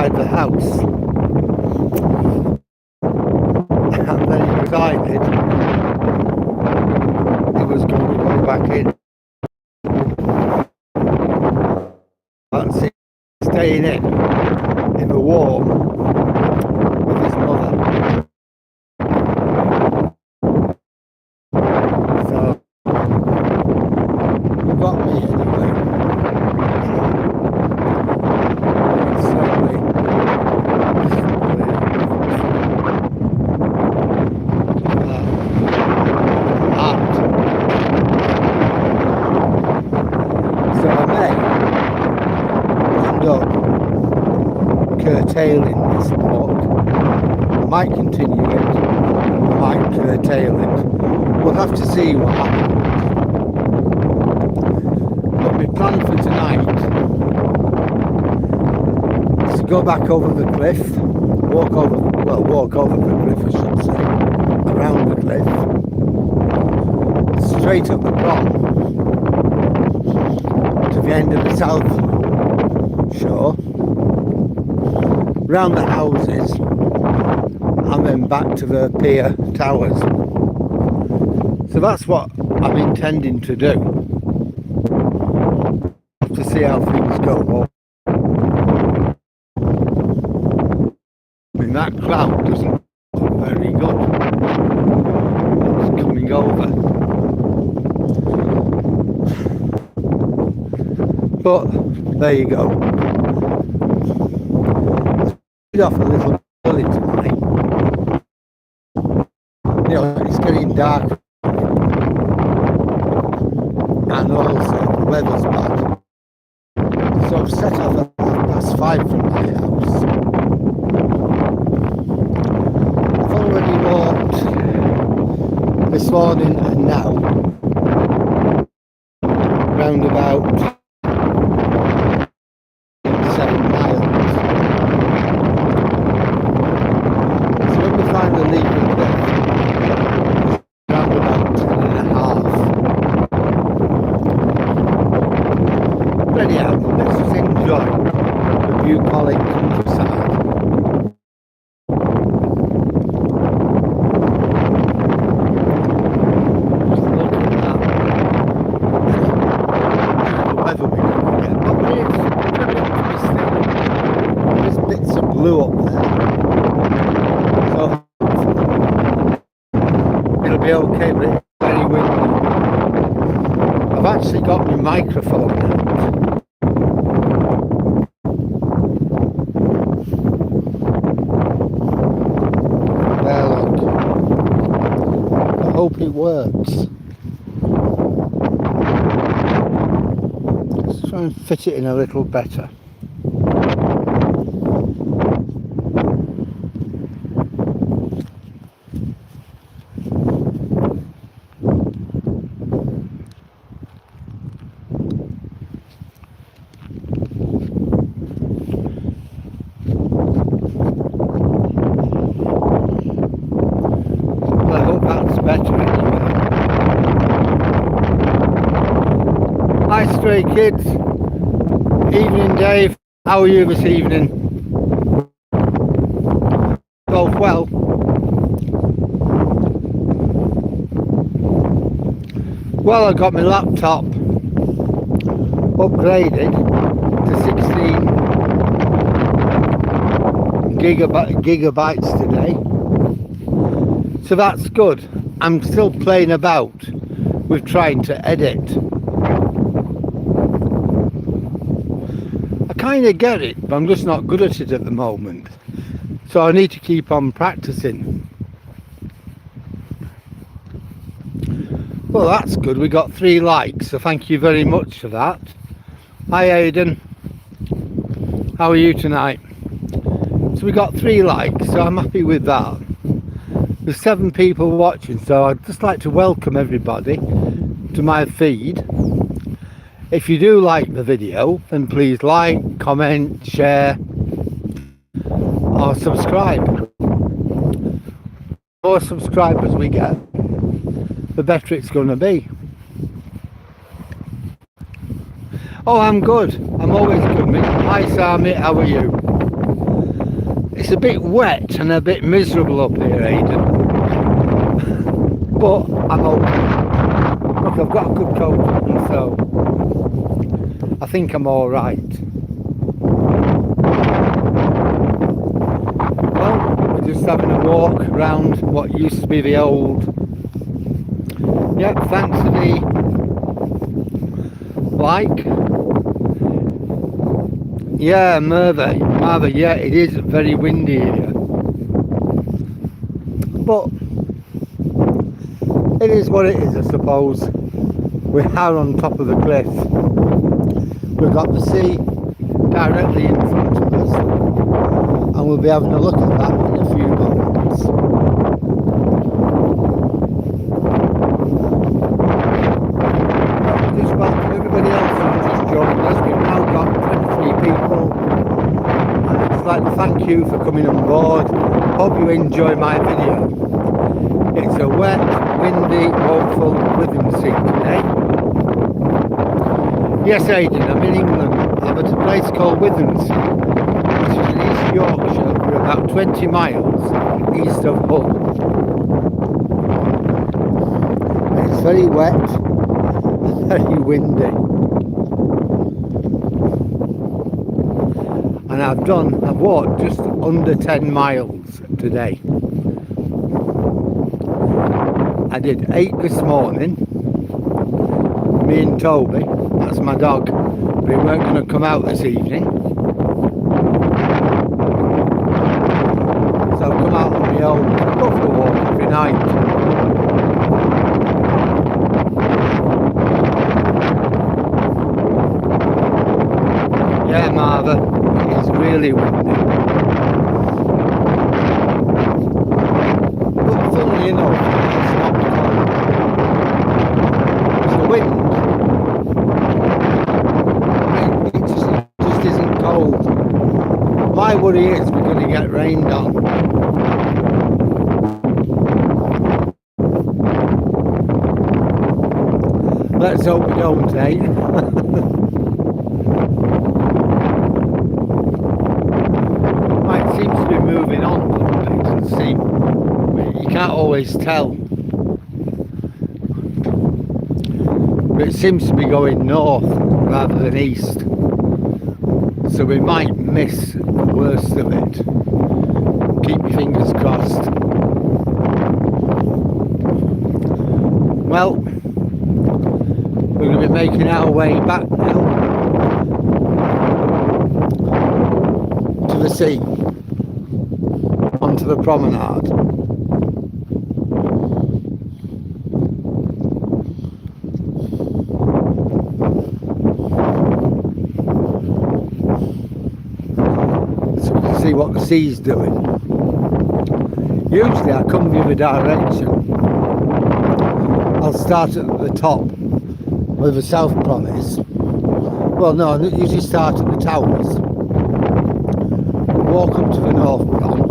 outside the house, and then he decided he was going to go back in. That's it, staying in the warm with his mother. So he got me anyway. So I may end up curtailing this walk. I might continue it, I might curtail it. We'll have to see what happens. But my plan for tonight is to go back over the cliff, walk over the cliff I should say, around the cliff, straight up the prom to the end of the south shore, round the houses, and then back to the pier towers. So that's what I'm intending to do. Have to see how things go. I mean, that cloud doesn't look very good. It's coming over. But there you go. It's off a little early tonight. You know, it's getting dark. And also the weather's bad. So I've set off at 5:30 from my house. I've already walked this morning and now round about 7 miles. So when we finally leave the cliff, round about 10.5. But anyhow, let's just enjoy the bucolic countryside. Blue up there, so it'll be okay, but it's very windy. I've actually got my microphone out. There, look. I hope it works. Let's try and fit it in a little better. Hi Stray Kids, evening Dave, how are you this evening? Both well? Well, I got my laptop upgraded to 16 gigabytes today, so that's good. I'm still playing about with trying to edit. I kind of get it, but I'm just not good at it at the moment, so I need to keep on practicing. Well, that's good. We got 3 likes, so thank you very much for that. Hi Aidan, how are you tonight? So we got 3 likes, so I'm happy with that. There's 7 people watching, so I'd just like to welcome everybody to my feed. If you do like the video, then please like, comment, share or subscribe. The more subscribers we get, the better it's going to be. Oh, I'm good. I'm always good, mate. Hi Sammy, how are you? It's a bit wet and a bit miserable up here, Aidan. But I'm okay. Look, I've got a good coat on, so I think I'm alright. Well, we're just having a walk around what used to be the old... Yep, thanks for the like. Yeah, Merthyr, yeah, it is very windy here. But it is what it is, I suppose. We are on top of the cliff. We've got the sea directly in front of us, and we'll be having a look at that in a few moments. Just welcome everybody else who's just joined us. We've now got 23 people. I'd just like to thank you for coming on board. Hope you enjoy my video. It's a wet, windy, woeful Withernsea today. Yes, Aidan, I'm in England. I'm at a place called Withernsea, which is in East Yorkshire. We're about 20 miles east of Hull. It's very wet, very windy. And I've walked just under 10 miles today. I did 8 this morning. Me and Toby, that's my dog, we weren't going to come out this evening. So I've come out on my own. I go for a walk every night. Yeah, Martha, it is really windy. But funnily enough, it's not cold. It's the wind. It just isn't cold. My worry is we're going to get rained on. Let's hope we don't, eh? It seems to be moving on, doesn't it? You can't always tell. But it seems to be going north rather than east. So we might miss the worst of it. Keep your fingers crossed. Well, we're going to be making our way back now to the sea, onto the promenade. So we can see what the sea's doing. Usually I come the other direction. I'll start at the top with the South Promise. Well, no, I usually start at the towers, walk up to the North Prom,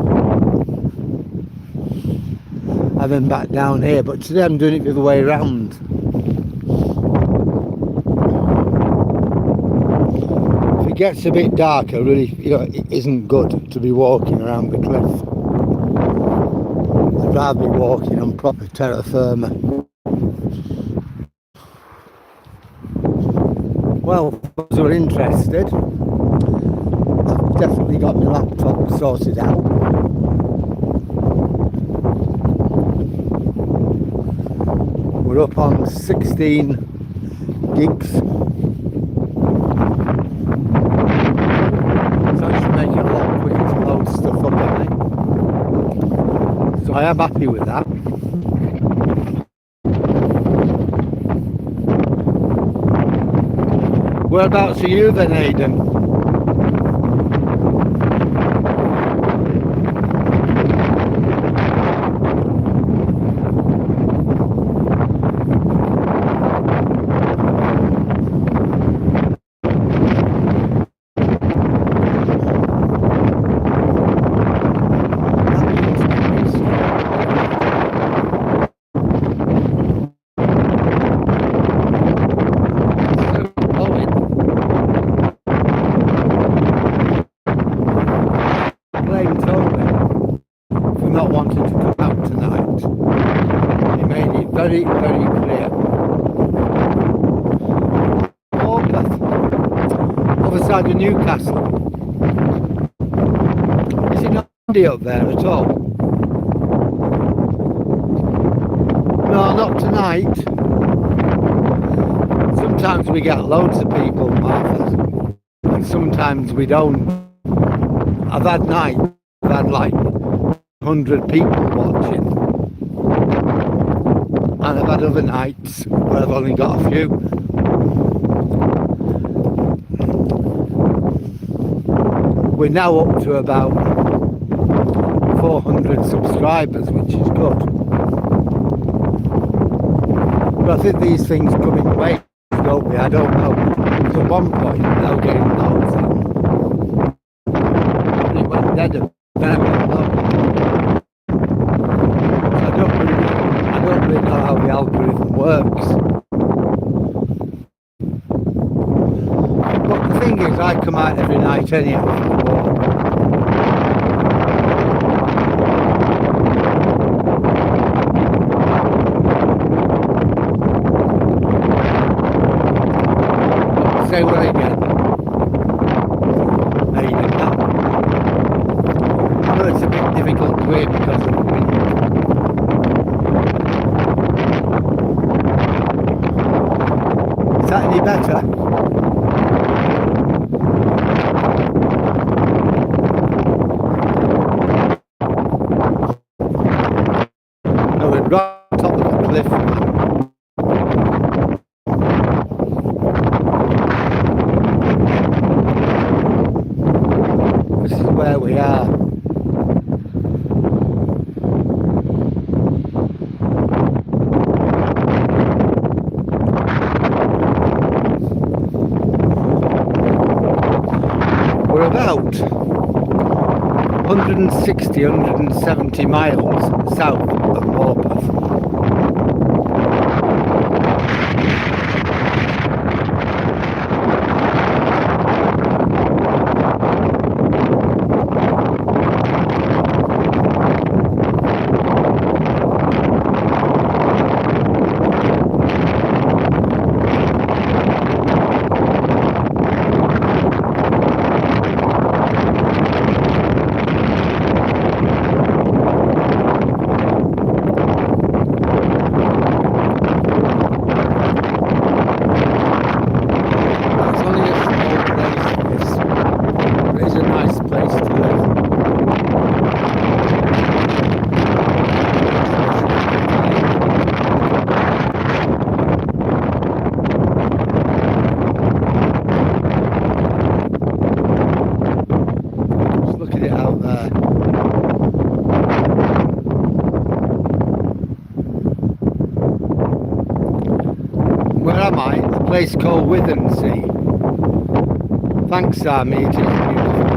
and then back down here. But today I'm doing it the other way around. If it gets a bit darker, really, it isn't good to be walking around the cliff. I'd rather be walking on proper terra firma. Well, for those who are interested, I've definitely got my laptop sorted out. We're up on 16 gigs. So it should make it a lot quicker to load stuff up on it. So I am happy with that. Whereabouts are you then, Aidan? very, very clear. Morpeth, other side of Newcastle. Is it not windy up there at all? No, not tonight. Sometimes we get loads of people, Martha, and sometimes we don't. I've had nights, I've had like 100 people watching, and I've had other nights where I've only got a few. We're now up to about 400 subscribers, which is good. But I think these things come in waves, don't we? I don't know. Because at one point they were getting loads on. And it went dead and then it went low. I don't really know how the algorithm works. But the thing is, I come out every night anyhow. Say what again? Aiden now. I know it's a bit difficult to hear because of the wind. Is that any better? No, we're right on top of the cliff now. Where we are. We're about 160, 170 miles south of Morpeth. Where am I? A place called Withernsea. Thanks, Sammy. It is beautiful.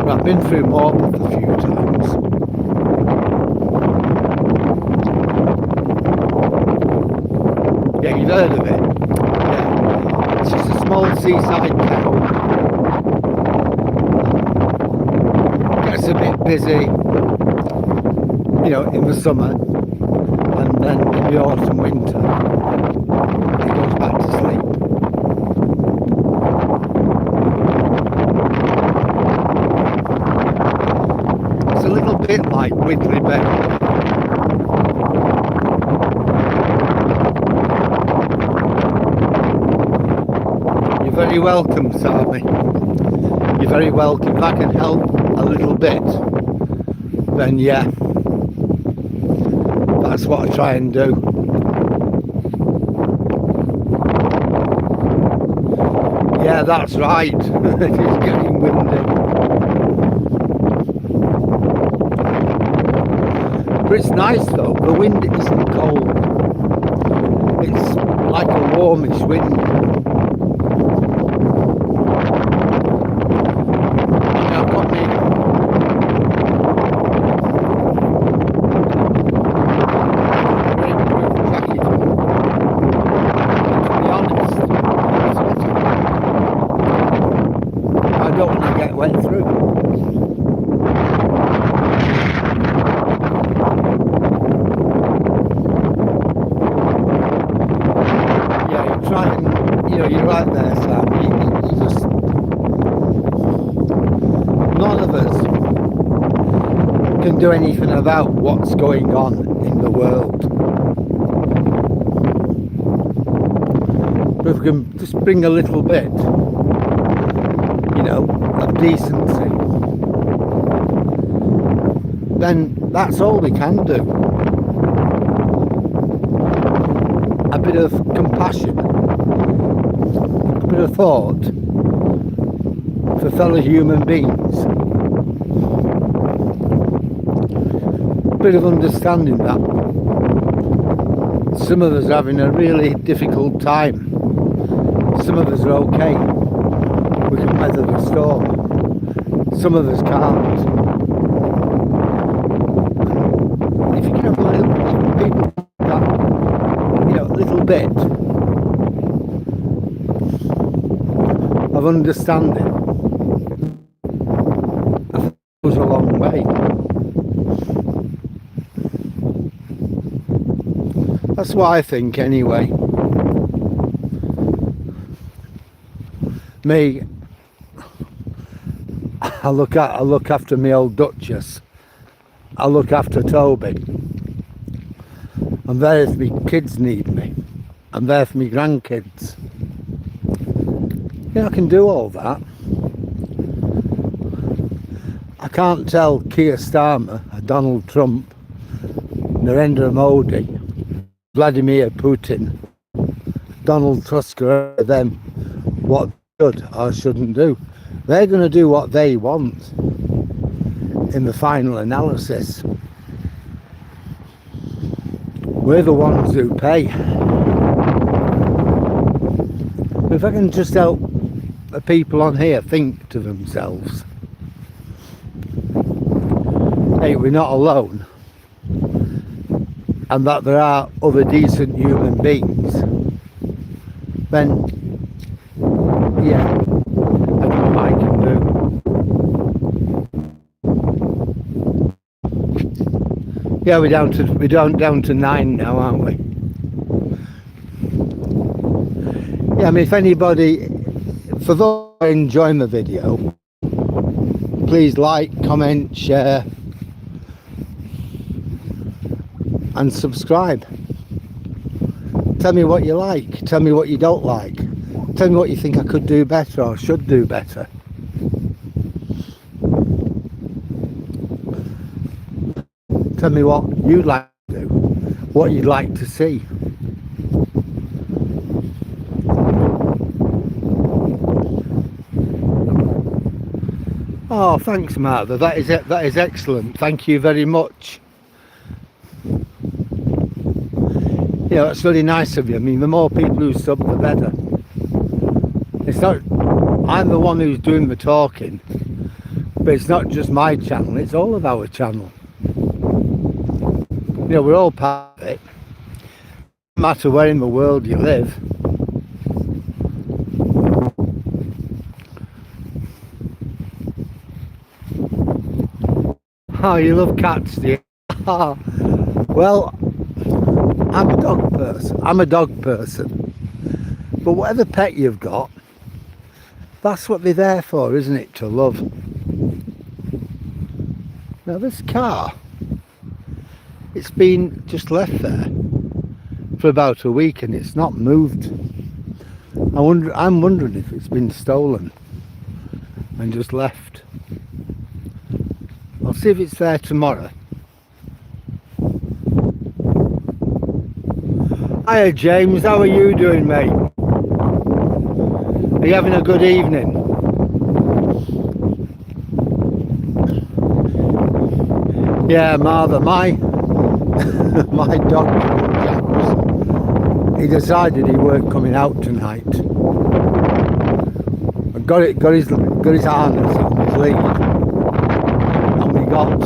I've been through Morpeth a few times. Yeah, you've heard of it. Yeah. It's just a small seaside town. Gets a bit busy, you know, in the summer, and then in the autumn, winter, it goes back to sleep. A little bit like Witley Bay. You're very welcome, Sammy. You're very welcome. If I can help a little bit, then yeah, that's what I try and do. Yeah, that's right. It is getting windy. But it's nice though, the wind isn't cold. It's like a warmish wind. And I've got me rainproof jacket on. To be honest, I'm sweating. I don't want to get wet through. Try and, you're right there, Sam. You just, none of us can do anything about what's going on in the world. But if we can just bring a little bit, of decency, then that's all we can do. A bit of compassion, a bit of thought for fellow human beings, a bit of understanding that some of us are having a really difficult time, some of us are okay, we can weather the storm, some of us can't. If you can have a little people that, little bit of understanding, I think it goes a long way. That's what I think anyway. Me, I look after my old Duchess. I look after Toby. I'm there if my kids need me. I'm there for my grandkids. I can do all that. I can't tell Keir Starmer, Donald Trump, Narendra Modi, Vladimir Putin, Donald Tusk, or them what they should or shouldn't do. They're going to do what they want in the final analysis. We're the ones who pay. If I can just help the people on here think to themselves, hey, we're not alone, and that there are other decent human beings, then yeah, I do what I can do. Yeah, we're down to 9 now, aren't we? Yeah, I mean, if anybody, for those who are enjoying the video, please like, comment, share, and subscribe. Tell me what you like. Tell me what you don't like. Tell me what you think I could do better or should do better. Tell me what you'd like to do, what you'd like to see. Oh, thanks, Martha. That is excellent. Thank you very much. That's really nice of you. I mean, the more people who sub, the better. It's not, I'm the one who's doing the talking, but it's not just my channel, it's all of our channel. We're all part of it. No matter where in the world you live. Oh, you love cats, do you? Well, I'm a dog person. But whatever pet you've got, that's what they're there for, isn't it? To love. Now this car, it's been just left there for about a week and it's not moved. I'm wondering if it's been stolen and just left. I'll see if it's there tomorrow. Hiya James, how are you doing, mate? Are you having a good evening? Yeah, Martha, my My dog, he decided he weren't coming out tonight. I got his harness on his lead, and we got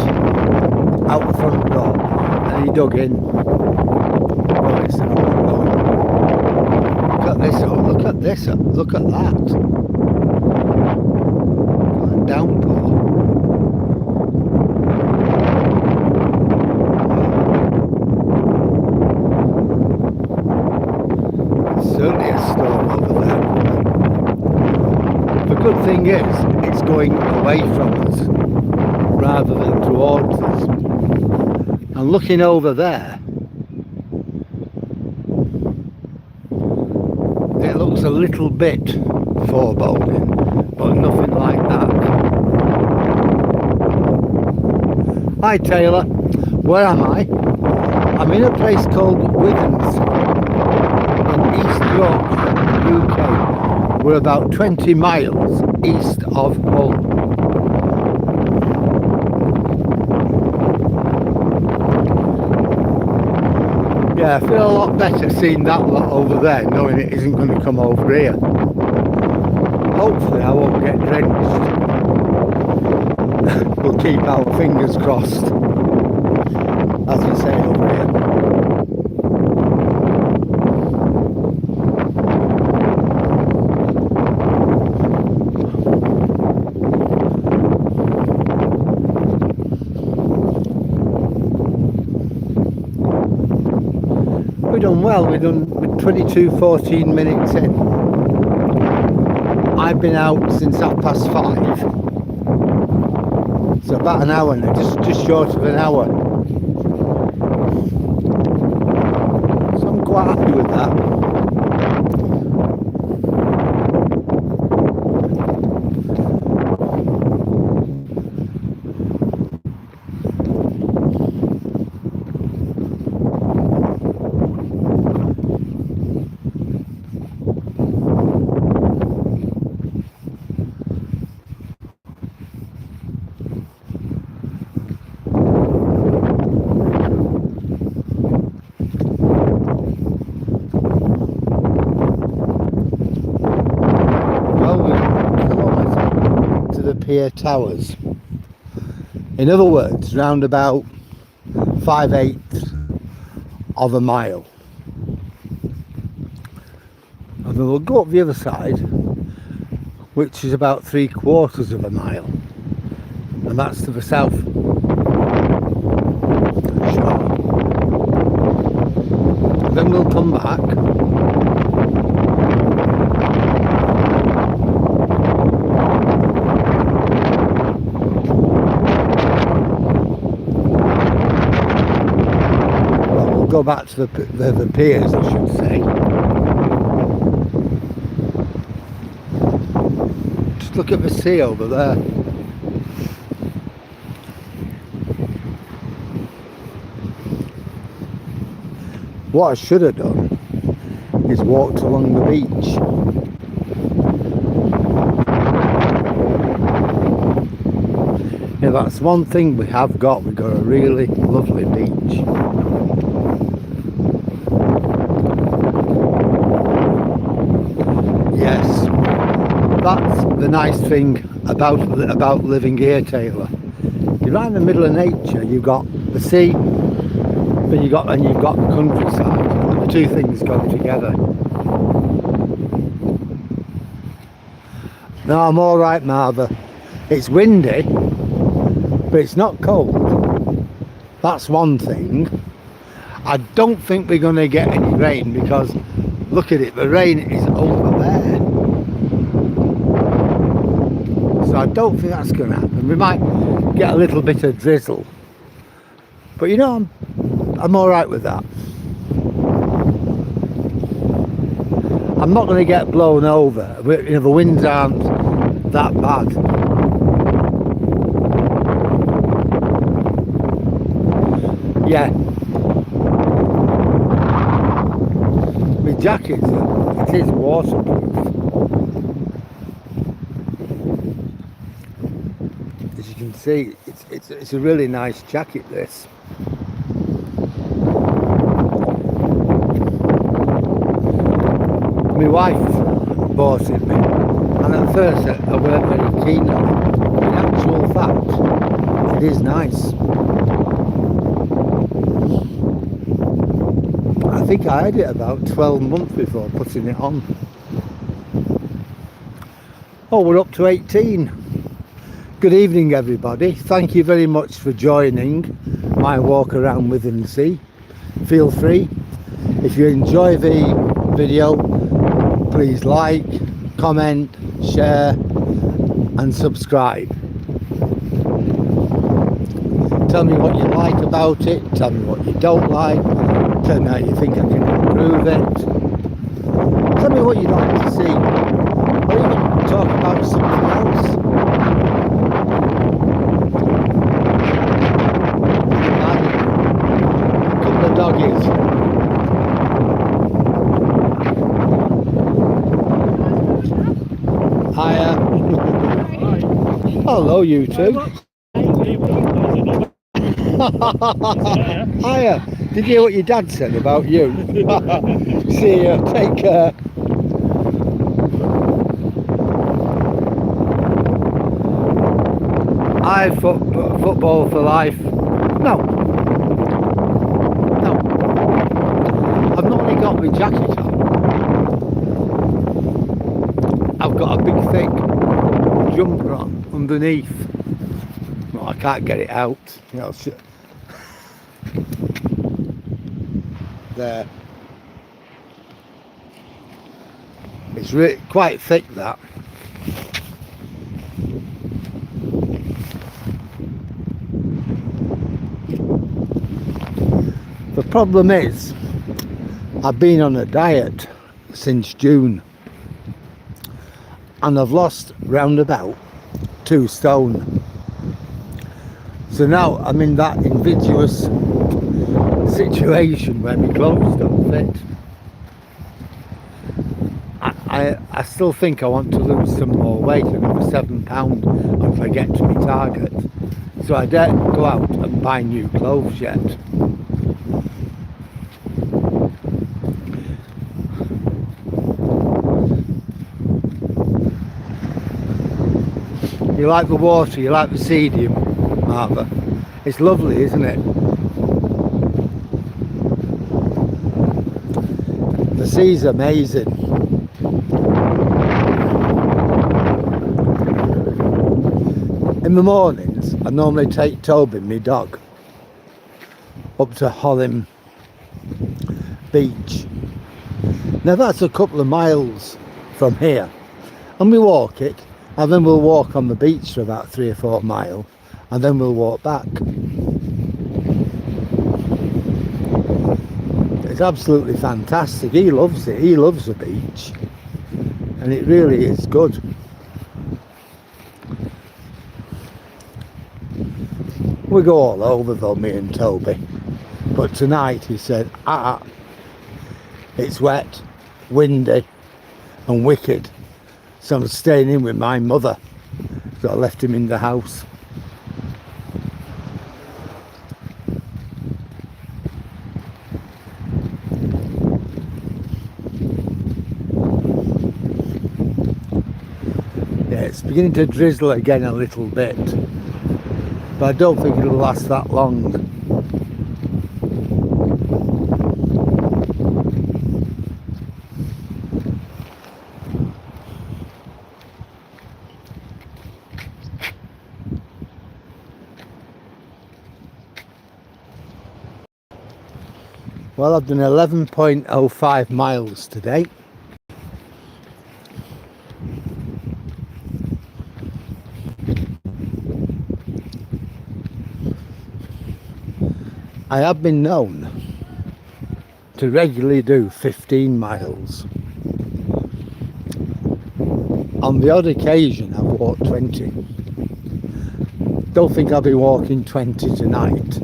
out the front door, and he dug in. Look at this! Oh, look at this! Look at that! Downpour. Certainly a storm over there. The good thing is, it's going away from us rather than towards us. And looking over there, it looks a little bit foreboding, but nothing like that. Hi Taylor, where am I? I'm in a place called Withernsea in East Yorkshire, UK. We're about 20 miles east of Hull. Yeah, I feel a lot better seeing that lot over there, knowing it isn't going to come over here. Hopefully I won't get drenched. We'll keep our fingers crossed, as we say over here. We've done well, we're 22:14 minutes in. I've been out since 5:30. So about an hour now, just short of an hour. So I'm quite happy with that. Pier Towers. In other words, round about 5/8 of a mile. And then we'll go up the other side, which is about 3/4 of a mile, and that's to the south. And then we'll come back. Go back to the piers, I should say. Just look at the sea over there. What I should have done is walked along the beach. Yeah, that's one thing we have got. We've got a really lovely beach. Yes, that's the nice thing about living here, Taylor. You're right in the middle of nature. You've got the sea, but you've got the countryside, and the two things go together. No, I'm all right, Martha. It's windy, but it's not cold. That's one thing. I don't think we're going to get any rain because look at it, the rain is over there. So I don't think that's going to happen. We might get a little bit of drizzle, but you know, I'm all right with that. I'm not going to get blown over. You know, the winds aren't that bad. Yeah. My jacket, it is waterproof. As you can see, it's a really nice jacket, this. my wife bought it me, and at first I weren't very keen on it. In actual fact, it is nice. I think I had it about 12 months before putting it on. Oh, we're up to 18. Good evening, everybody. Thank you very much for joining my walk around Withernsea. Feel free. If you enjoy the video, please like, comment, share and subscribe. Tell me what you like about it, tell me what you don't like, tell me how you think I can improve it. Tell me what you'd like to see, or even talk about something else. A couple of doggies. Hiya. Hello, you two. Hiya. Did you hear what your dad said about you? See you. Take care. Football for life. No. I've not only got my jacket on. I've got a big thick jumper on underneath. Well, I can't get it out. You know, there. It's really quite thick, that. The problem is, I've been on a diet since June and I've lost round about 2 stone. So now I'm in that invidious situation where my clothes don't fit. I still think I want to lose some more weight, another 7 pounds, if I get to my target. So I don't go out and buy new clothes yet. You like the water, you like the Ceedium harbour. It's lovely, isn't it? The sea's amazing. In the mornings, I normally take Toby, my dog, up to Holland Beach. Now that's a couple of miles from here, and we walk it, and then we'll walk on the beach for about 3 or 4 miles, and then we'll walk back. It's absolutely fantastic. He loves it. He loves the beach, and it really is good. We go all over though, me and Toby, but tonight he said, it's wet, windy and wicked, so I'm staying in with my mother. So I left him in the house. Yeah, it's beginning to drizzle again a little bit, but I don't think it'll last that long. Well, I've done 11.05 miles today. I have been known to regularly do 15 miles. On the odd occasion I've walked 20. Don't think I'll be walking 20 tonight.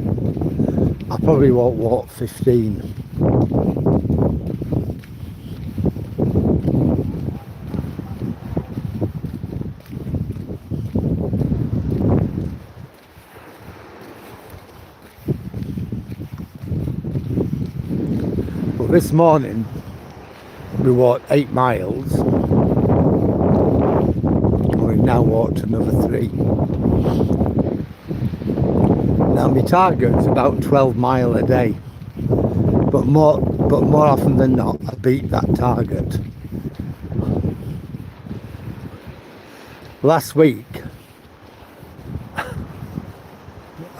I probably won't walk 15. But this morning we walked 8 miles, and we've now walked another 3. Now my target's about 12 mile a day, but more often than not I beat that target. Last week, I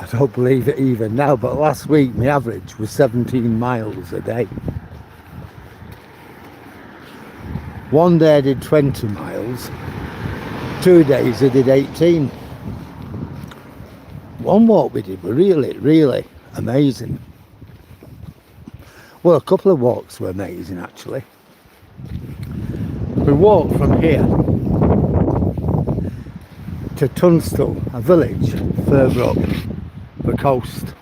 don't believe it even now, but last week my average was 17 miles a day. One day I did 20 miles, 2 days I did 18. One walk we did were really amazing. Well, a couple of walks were amazing actually. We walked from here to Tunstall, a village further up the coast.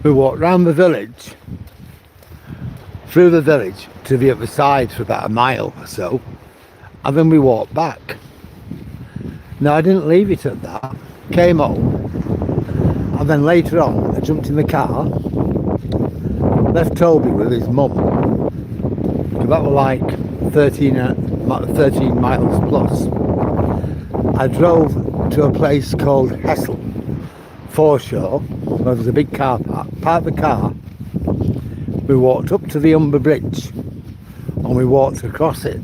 We walked round the village, through the village to the other side for about a mile or so, and then we walked back. Now I didn't leave it at that, came home, and then later on I jumped in the car, left Toby with his mum. That was like 13 miles plus. I drove to a place called Hessel, foreshore, where there's a big car park. Parked the car, we walked up to the Humber Bridge, and we walked across it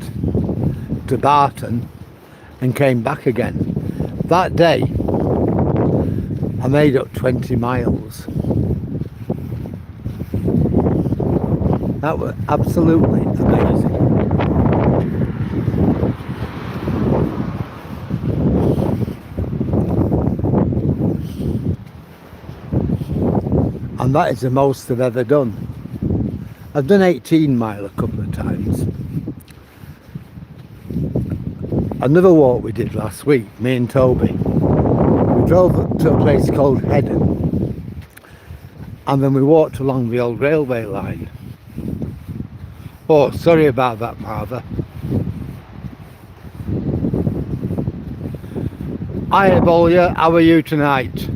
to Barton and came back again. That day I made up 20 miles. That was absolutely amazing. And that is the most I've ever done. I've done 18 mile a couple of times. Another walk we did last week, me and Toby. We drove up to a place called Headon, and then we walked along the old railway line. Oh, sorry about that, Martha. Hiya, Bollier, how are you tonight?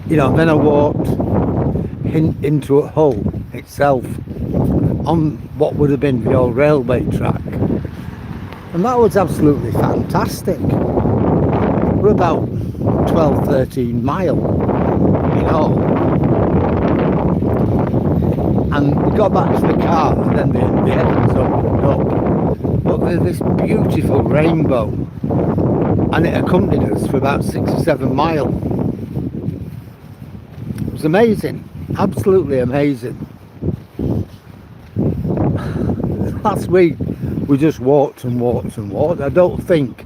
You know, then I walked into a hole itself on what would have been the old railway track, and that was absolutely fantastic. We're about 12-13 mile, you know, and we got back to the car, and then the heavens opened up, but there's this beautiful rainbow, and it accompanied us for about 6 or 7 miles. It was amazing, absolutely amazing. Last week we just walked and walked and walked. I don't think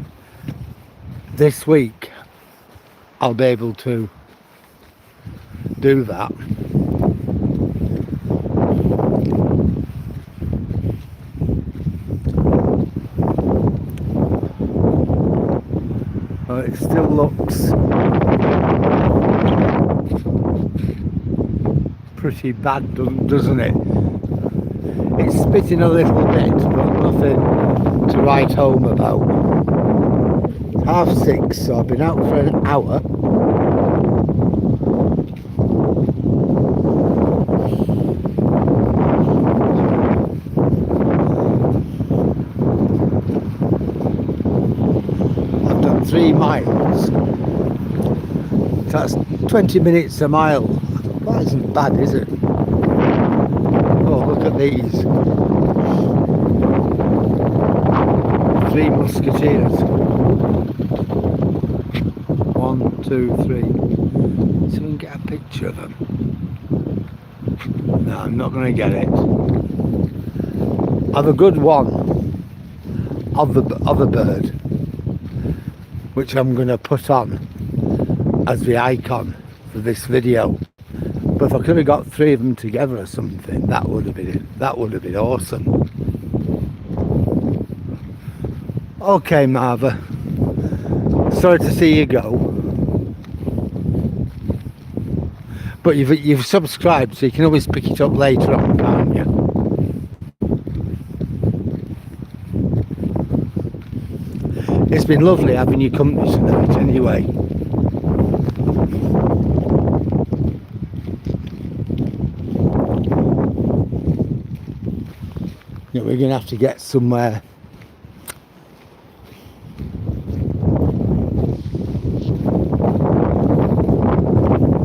this week I'll be able to do that. Well, it still looks pretty bad, doesn't it? It's spitting a little bit, but nothing to write home about. 6:30, so I've been out for an hour. I've done 3 miles. That's 20 minutes a mile. That isn't bad, is it? Oh, look at these. 3 musketeers. 1, 2, 3. See if we can get a picture of them. No, I'm not going to get it. I've a good one of a bird, which I'm going to put on as the icon for this video. But if I could have got 3 of them together or something, that would have been awesome. Okay, Marva. Sorry to see you go. But you've subscribed, so you can always pick it up later on, can't you? It's been lovely having your company tonight anyway. we're going to have to get somewhere.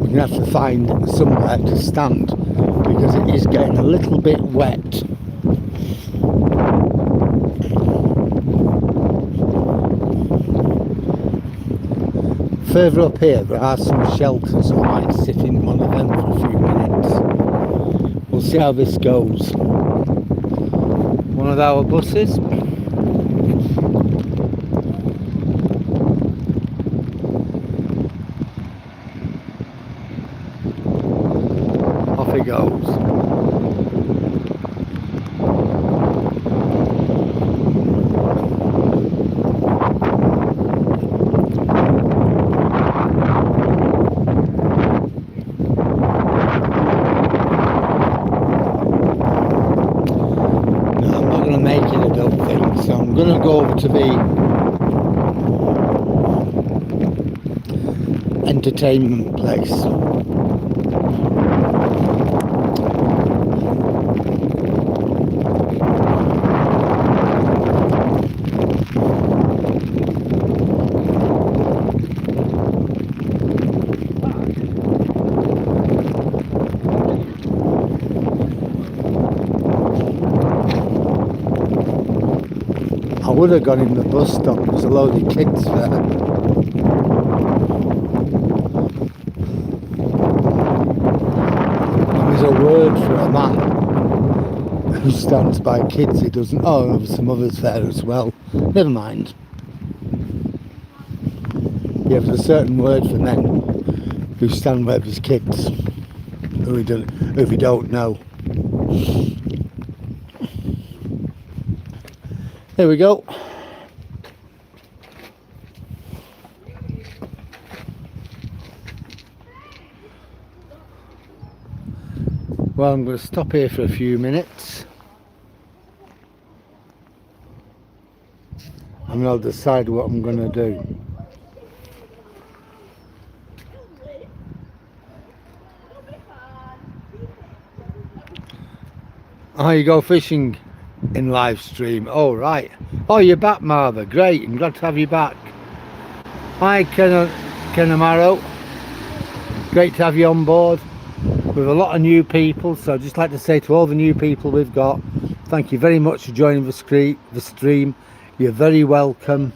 We're going to have to find somewhere to stand because it is getting a little bit wet. Further up here there are some shelters, so I might sit in one of them for a few minutes. We'll see how this goes. One of our buses. Off it goes. I'm going to go over to the entertainment place. I would have gone in the bus stop, there's a load of kids there. And there's a word for a man who stands by kids, he doesn't. Oh, there's some others there as well. Never mind. Yeah, there's a certain word for men who stand where there's kids, who we don't know. There we go. Well, I'm going to stop here for a few minutes and I'll decide what I'm going to do. Oh, you go fishing in live stream. Oh, right. Oh, you're back, Martha. Great. I'm glad to have you back. Hi, Ken Amaro. Great to have you on board. With a lot of new people, so I'd just like to say to all the new people we've got, thank you very much for joining the stream. You're very welcome,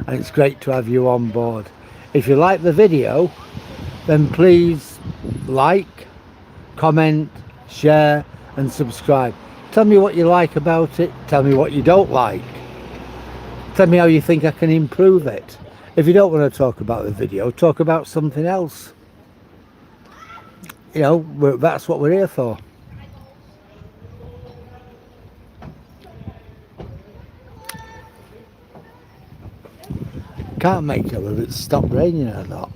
and it's great to have you on board. If you like the video, then please like, comment, share and subscribe. Tell me what you like about it, tell me what you don't like, tell me how you think I can improve it. If you don't want to talk about the video, talk about something else. You know, that's what we're here for. Can't make it whether it's stopped raining or not.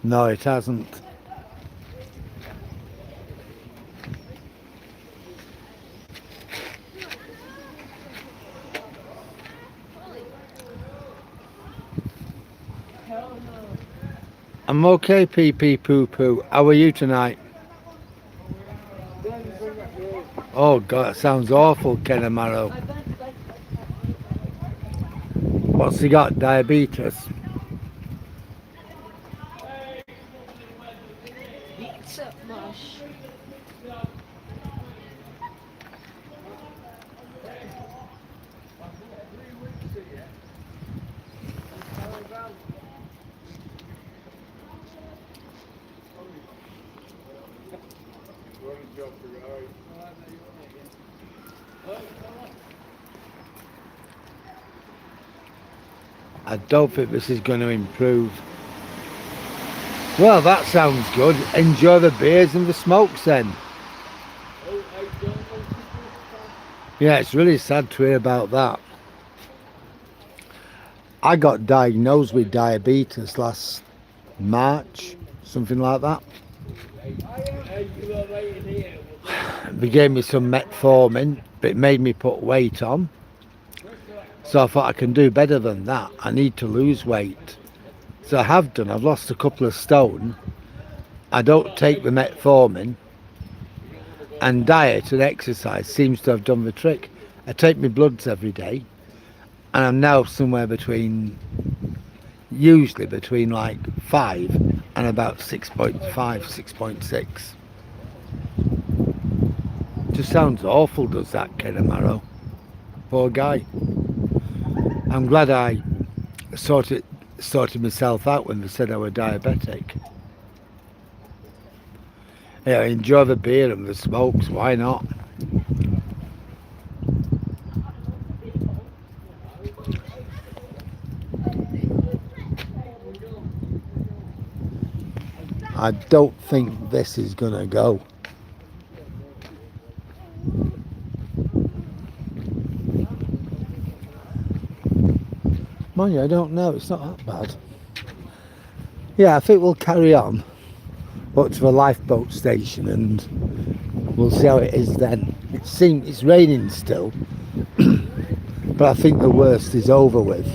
No, it hasn't. I'm okay, pee pee poo poo. How are you tonight? Oh God, that sounds awful, Ken Amaro. What's he got? Diabetes? I don't think this is going to improve. Well, that sounds good. Enjoy the beers and the smokes then. Yeah, it's really sad to hear about that. I got diagnosed with diabetes last March, something like that. They gave me some metformin, but it made me put weight on. So I thought I can do better than that. I need to lose weight. So I have done. I've lost a couple of stone. I don't take the metformin. And diet and exercise seems to have done the trick. I take my bloods every day, and I'm now somewhere between, usually between like 5 and about 6.5, 6.6. Just sounds awful, does that, Ken Marrow? Poor guy. I'm glad I sorted myself out when they said I was diabetic. Yeah, enjoy the beer and the smokes, why not? I don't think this is gonna go. Mind you, I don't know, it's not that bad. Yeah, I think we'll carry on up to the lifeboat station and we'll see how it is then. It's raining still, but I think the worst is over with.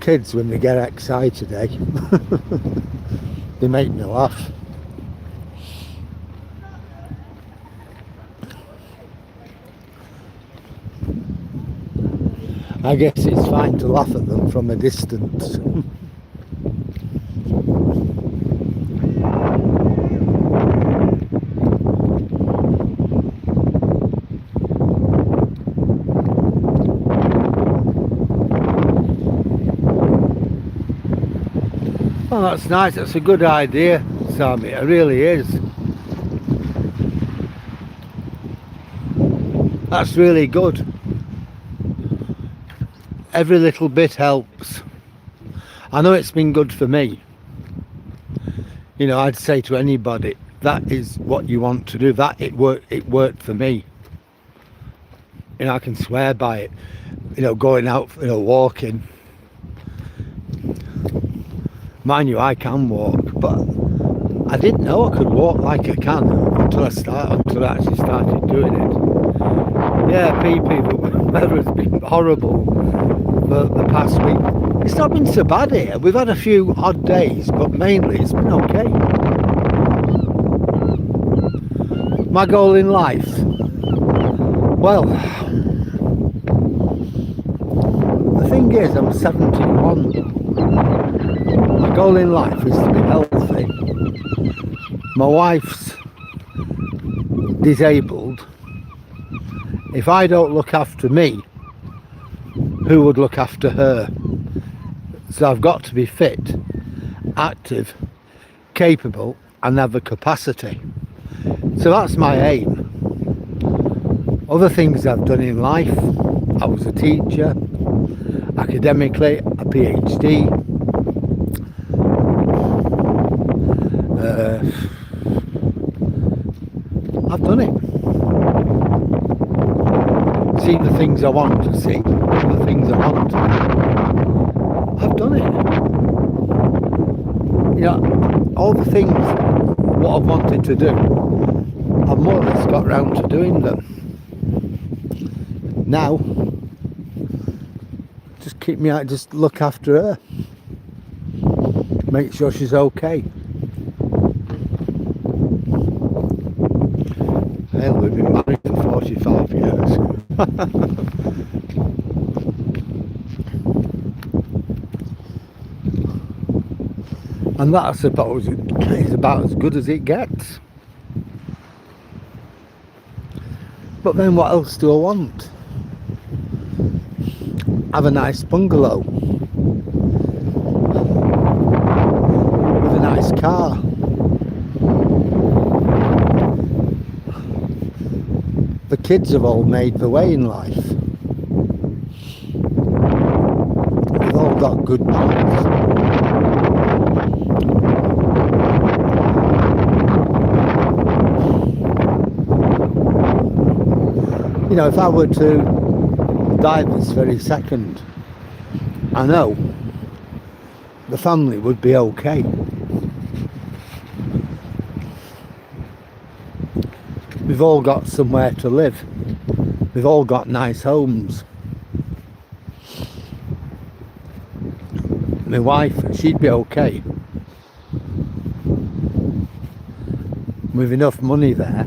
Kids, when they get excited, eh? They make me laugh. I guess it's fine to laugh at them from a distance. Oh, that's nice. That's a good idea, Sammy. It really is. That's really good. Every little bit helps. I know it's been good for me. You know, I'd say to anybody, that is what you want to do. That it worked for me. You know, I can swear by it. You know, going out, you know, walking. Mind you, I can walk, but I didn't know I could walk like I can until I actually started doing it. Yeah, the weather has been horrible for the past week. It's not been so bad here. We've had a few odd days, but mainly it's been okay. My goal in life? Well, the thing is, I'm 71. My goal in life is to be healthy. My wife's disabled. If I don't look after me, who would look after her? So I've got to be fit, active, capable, and have the capacity. So that's my aim. Other things I've done in life: I was a teacher, academically, a PhD. I've done it. See the things I want to see, the things I want. I've done it. You know, all the things what I've wanted to do, I've more or less got round to doing them. Now, just keep me out, just look after her. Make sure she's okay. Hell, we've been married for 45 years. And that, I suppose, is about as good as it gets. But then what else do I want? Have a nice bungalow with a nice car. The kids have all made the way in life. They've all got good jobs. You know, if I were to die this very second, I know the family would be okay. We've all got somewhere to live. We've all got nice homes. my wife, she'd be okay. With enough money there,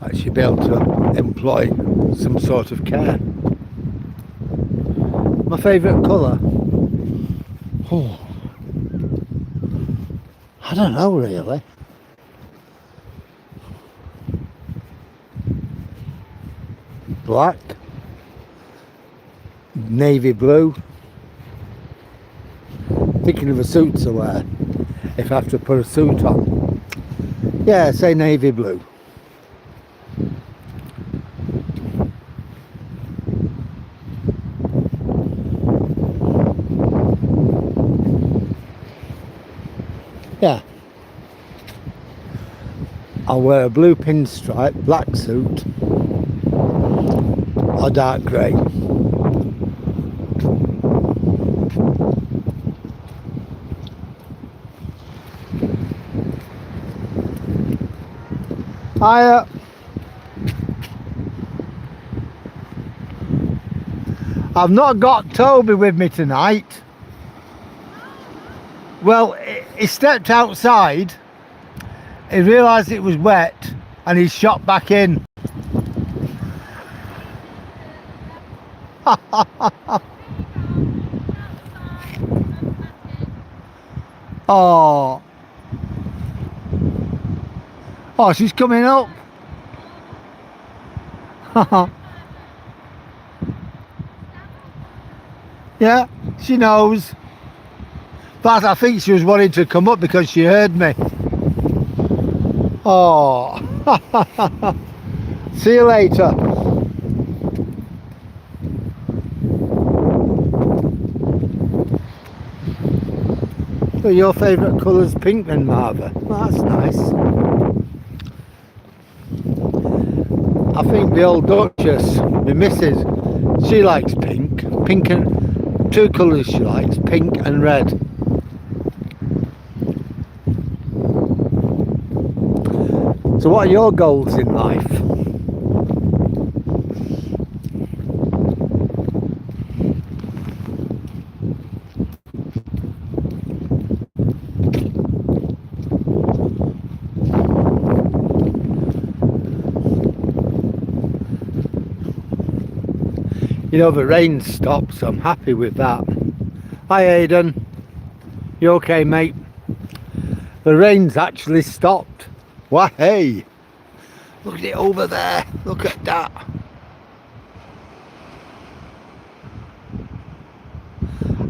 that she'd be able to employ some sort of care. My favourite colour? Oh, I don't know really. Black, navy blue. Thinking of a suit to wear if I have to put a suit on. Yeah, say navy blue. Yeah. I'll wear a blue pinstripe, black suit, or dark grey. I've not got Toby with me tonight. Well, he stepped outside, he realised it was wet, and he shot back in. Oh. Oh, she's coming up. Yeah, she knows. But I think she was wanting to come up because she heard me. Oh. See you later. So your favourite colour's pink then, Marva? Well, that's nice. I think the old Duchess, my missus, she likes pink. Pink and two colours she likes, pink and red. So what are your goals in life? You know, the rain stopped, so I'm happy with that. Hi Aidan, you okay mate? The rain's actually stopped. Why, hey, look at it over there, look at that.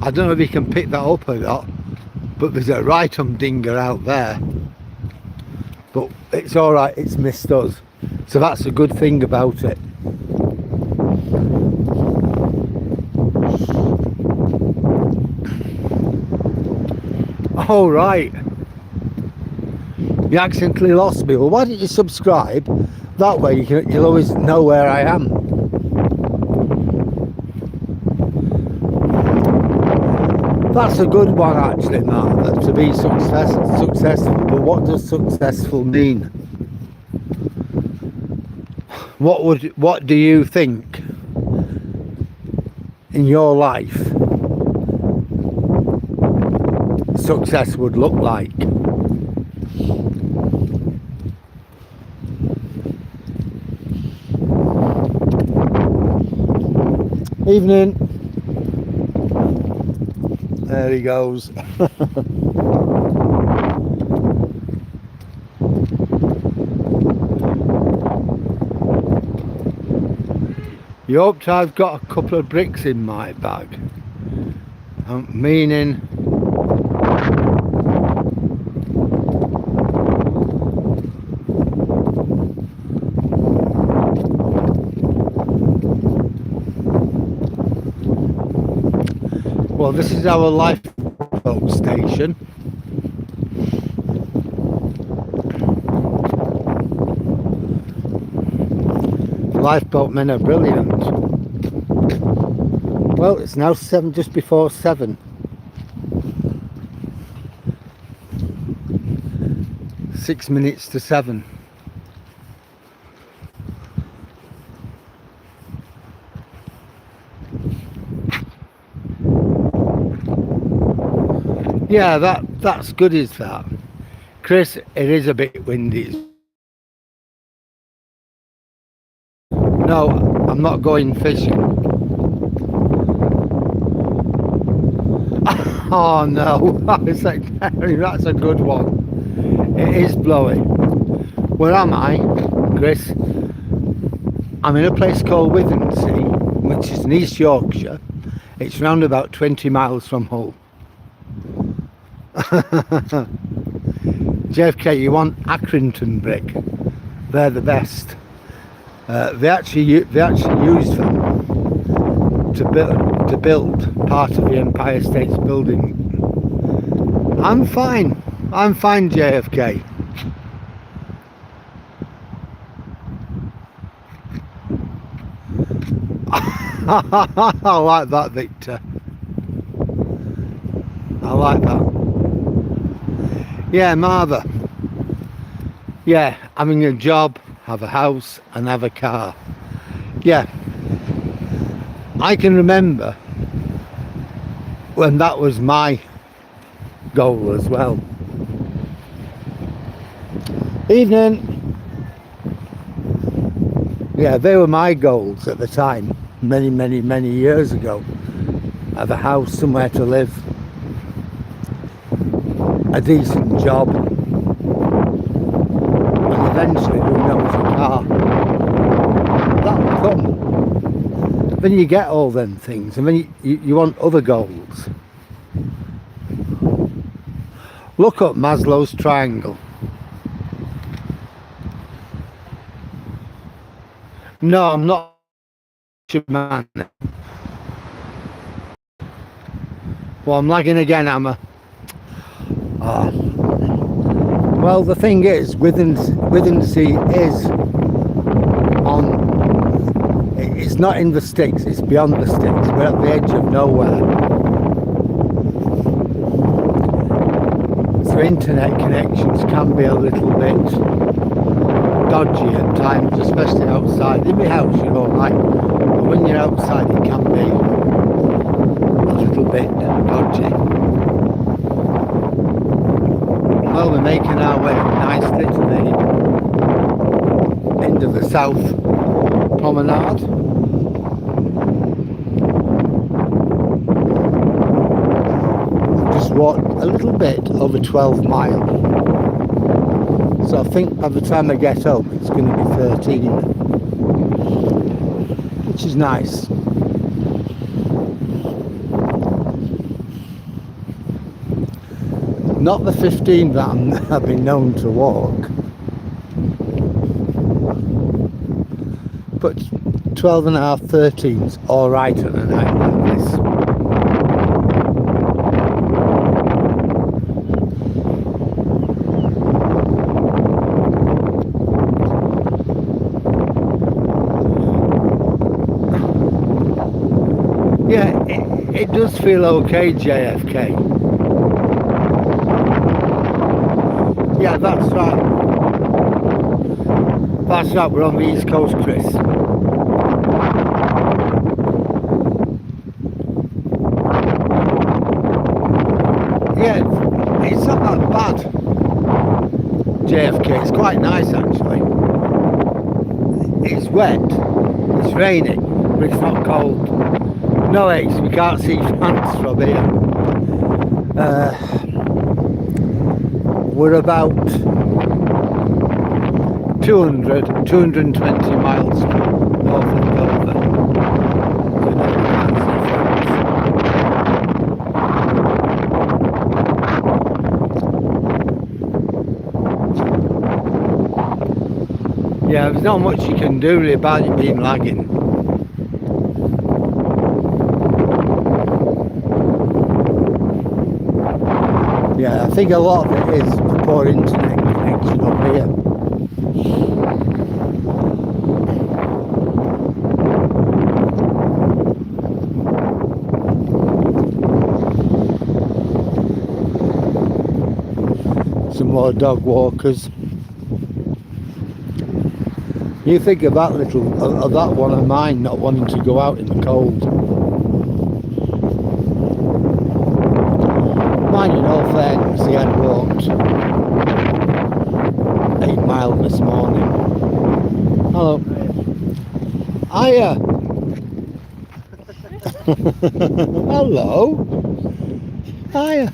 I don't know if you can pick that up or not, but there's a right humdinger out there. But it's alright, it's missed us, so that's a good thing about it. Oh right, you accidentally lost me. Well, why don't you subscribe? That way you'll always know where I am. That's a good one actually, Martha, to be successful. But what does successful mean? What do you think in your life success would look like? Evening. There he goes. You hoped I've got a couple of bricks in my bag. Meaning well, this is our lifeboat station. Lifeboat men are brilliant. Well, it's now just before 7. 6 minutes to 7. Yeah, that's good, is that? Chris, it is a bit windy. No, I'm not going fishing. Oh no, that's a good one. It is blowing. Where am I, Chris? I'm in a place called Withernsea, which is in East Yorkshire. It's round about 20 miles from Hull. JFK, you want Accrington brick? They're the best. They actually used them to build part of the Empire State's building. I'm fine, JFK. I like that, Victor. I like that. Yeah, Martha. Yeah, having a job, have a house and have a car. Yeah, I can remember when that was my goal as well. Evening. Yeah, they were my goals at the time, many years ago. Have a house, somewhere to live, a decent job, and eventually, who knows, a car. That will come. Then you get all them things, and then you want other goals. Look up Maslow's triangle. No, I'm not a man. Well, I'm lagging again, Emma. Oh. Well, the thing is, Withernsea is on. It's not in the sticks. It's beyond the sticks. We're at the edge of nowhere. So internet connections can be a little bit dodgy at times, especially outside. In my house, you know, like, but when you're outside, it can be a little bit dodgy. Well, we're making our way nicely to the end of the South Promenade. Just walked a little bit over 12 miles. So I think by the time I get home, it's going to be 13, which is nice. Not the 15 that I've been known to walk, but 12 and a half, 13's all right on a night like this. Yeah, it does feel okay, JFK. Yeah, that's right. That's right, we're on the East Coast, Chris. Yeah, it's not that bad, JFK. It's quite nice, actually. It's wet, it's raining, but it's not cold. No ace, we can't see France from here. We're about 220 miles north of Dover. Yeah, there's not much you can do really about it being lagging. Yeah, I think a lot of it is the poor internet connection up here. Some more dog walkers. You think of that of that one of mine not wanting to go out in the cold. Mind you, in all fairness, he had walked 8 miles this morning. Hello. Hiya. Hello. Hiya.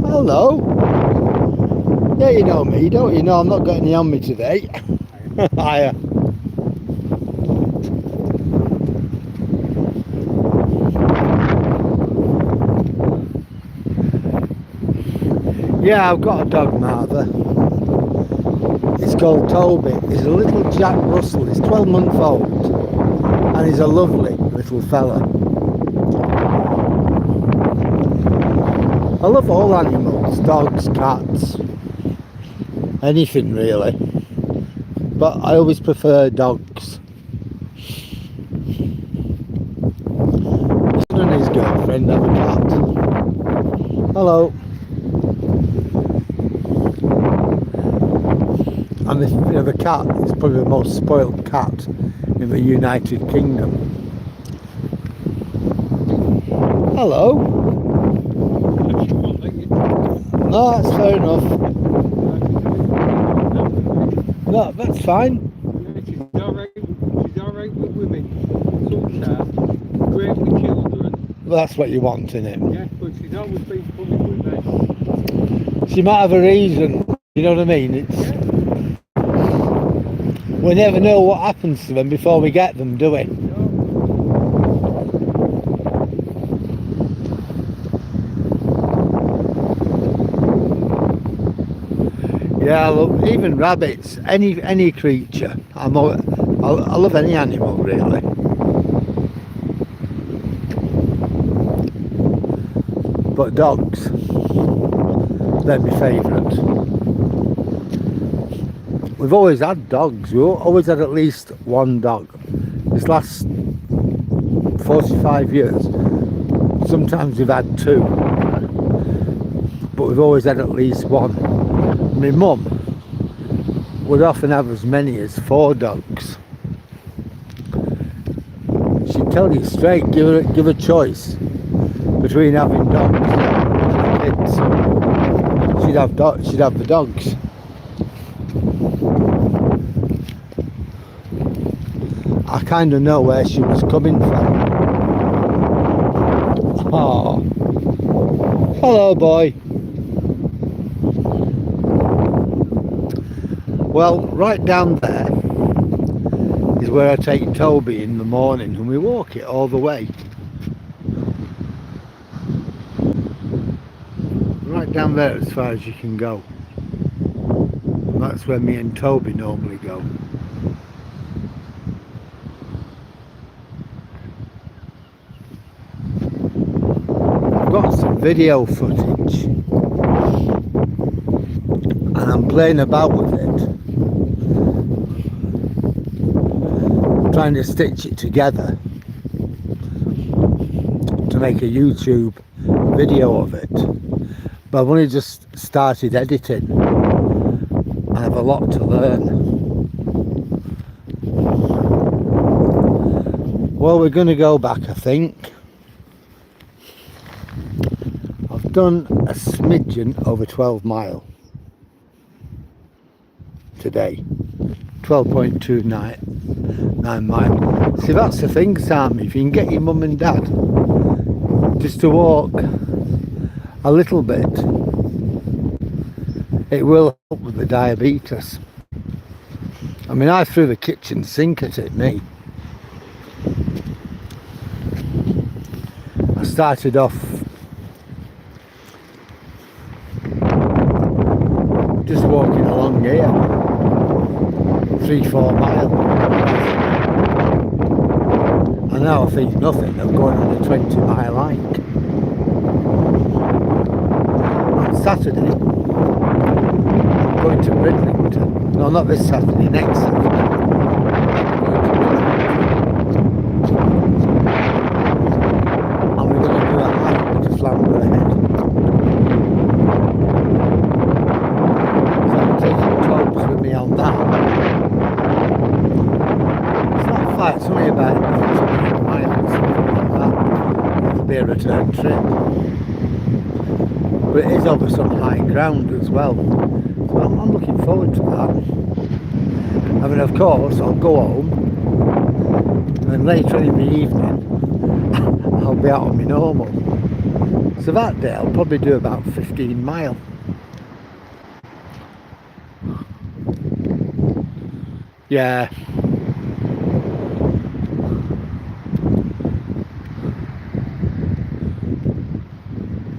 Hello. Yeah, you know me, don't you? Know I'm not got any on me today. Hiya. Yeah, I've got a dog, Martha. It's called Toby. He's a little Jack Russell. He's 12 months old. And he's a lovely little fella. I love all animals. Dogs, cats. Anything really. But I always prefer dogs. His son and his girlfriend have a cat. Hello. And this, the cat is probably the most spoilt cat in the United Kingdom. Hello. No, that's fair enough. No, that's fine. She's alright with women, so sharp, great with children. Well, that's what you want, innit? Yeah, but she's always been funny with me. She might have a reason, you know what I mean? It's... Yeah. We never know what happens to them before we get them, do we? Yeah, look, even rabbits, any creature. I love any animal really. But dogs, they're my favourite. We've always had dogs. We've always had at least one dog. This last 45 years, sometimes we've had two, but we've always had at least one. My mum would often have as many as 4 dogs. She'd tell you straight, give a choice between having dogs and kids. She'd have the dogs. I kind of know where she was coming from. Oh, hello, boy. Well, right down there is where I take Toby in the morning and we walk it all the way. Right down there as far as you can go. And that's where me and Toby normally go. I've got some video footage and I'm playing about with it. Trying to stitch it together to make a YouTube video of it, but I've only just started editing and I have a lot to learn. Well, we're going to go back, I think. I've done a smidgen over 12 mile today. 12.29 mile. See, that's the thing, Sammy. If you can get your mum and dad just to walk a little bit, it will help with the diabetes. I mean, I threw the kitchen sink at it, me. I started off just walking along here. 3-4 miles, and now I think nothing of going on a 20-mile hike. On Saturday I'm going to Bridlington. No, not this Saturday, next Saturday I'm going to Bridlington, and we're going to do a hike to Flamborough Head. So I'm taking Tobes with me on that. It's only about be a return trip. But it is over some high ground as well. So I'm looking forward to that. I mean, of course, I'll go home and later in the evening I'll be out on my normal. So that day I'll probably do about 15 mile. Yeah.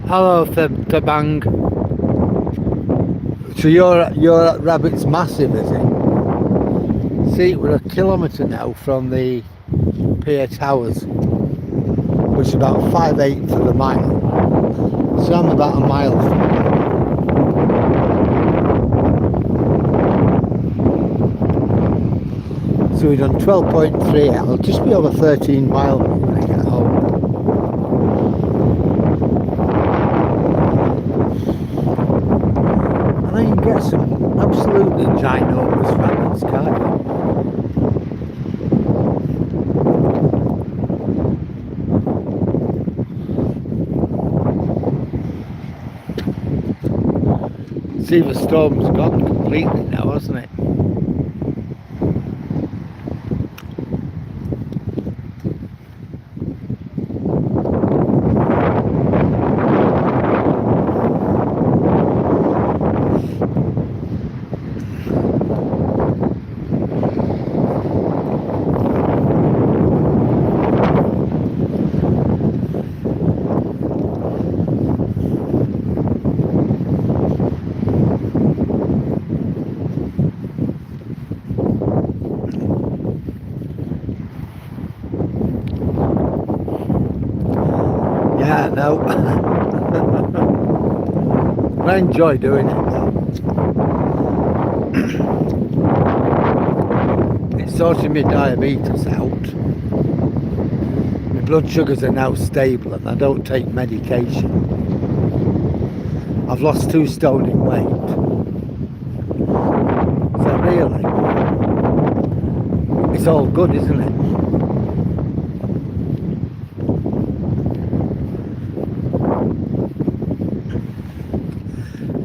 Hello, Tabang. So your rabbit's massive, is it? See, we're a kilometre now from the pier towers, which is about 5/8 of the mile. So I'm about a mile from there. So we've done 12.3. I'll just be over 13 miles when I get home. And then you can get some absolutely ginormous rabbits, can't you? See, the storm's gone completely now, hasn't it? Yeah, no. I enjoy doing it though. It's sorting my diabetes out. My blood sugars are now stable and I don't take medication. I've lost 2 stone in weight. So really, it's all good, isn't it?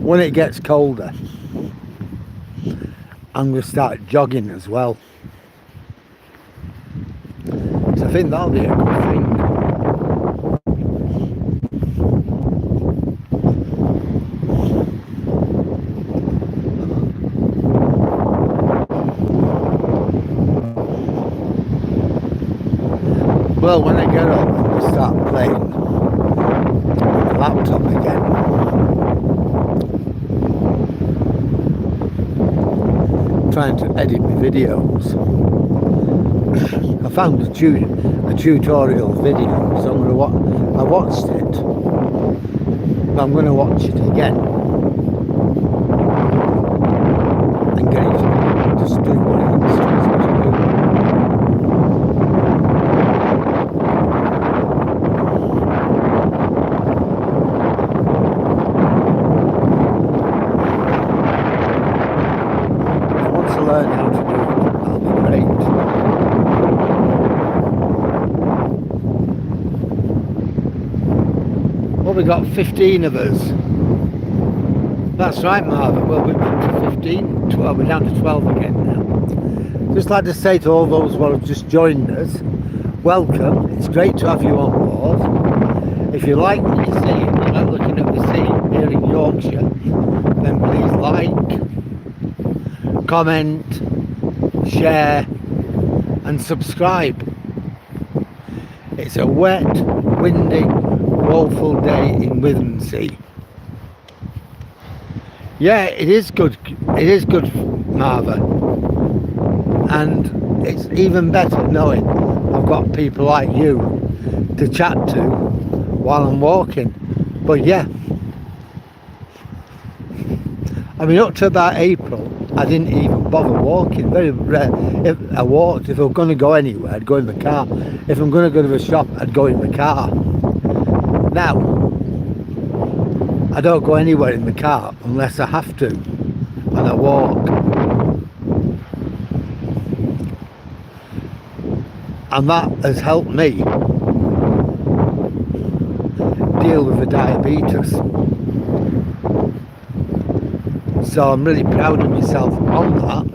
When it gets colder, I'm going to start jogging as well. So I think that'll be a good thing. Well, when I get up, I'm going to start playing on the laptop again. Trying to edit my videos. I found a tutorial video, so I watched it, but I'm going to watch it again and get it to just do what it instructs me to do. Learn how to do it, that'll be great. Well, we got 15 of us. That's right, Marvin. Well, we've been to 15, 12, we're down to 12 again now. Just like to say to all those who have just joined us, welcome. It's great to have you on board. If you like what you see, and you like looking at the sea here in Yorkshire, then please like, comment, share and subscribe. It's a wet, windy, woeful day in Withernsea. Yeah, it is good. It is good, Marva. And it's even better knowing I've got people like you to chat to while I'm walking. But yeah, I mean, up to about April, I didn't even bother walking. Very rare. If I walked, if I was going to go anywhere, I'd go in the car. If I'm going to go to the shop, I'd go in the car. Now, I don't go anywhere in the car unless I have to, and I walk. And that has helped me deal with the diabetes. So I'm really proud of myself on that.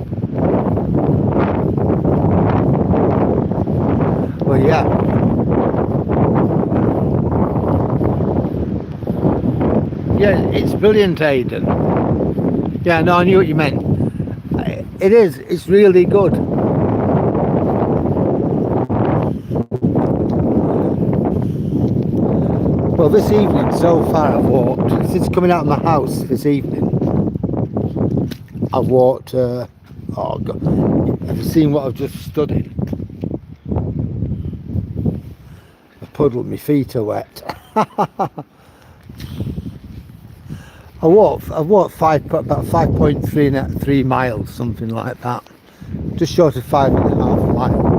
Well, yeah. Yeah, it's brilliant, Aidan. Yeah, no, I knew what you meant. It is, it's really good. Well, this evening, so far I've walked, since coming out of my house this evening, I've walked, oh God, have you seen what I've just stood in? A puddle, my feet are wet. I've walked about 5.3 miles, something like that. Just short of 5.5 miles.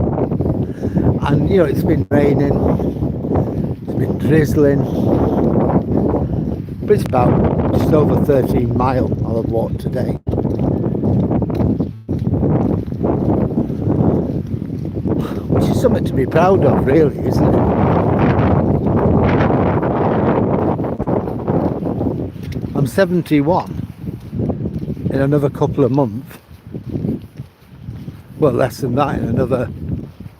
And you know, it's been raining, it's been drizzling, but it's about just over 13 miles I'll have walked today. Which is something to be proud of, really, isn't it? I'm 71 in another couple of months. Well, less than that, in another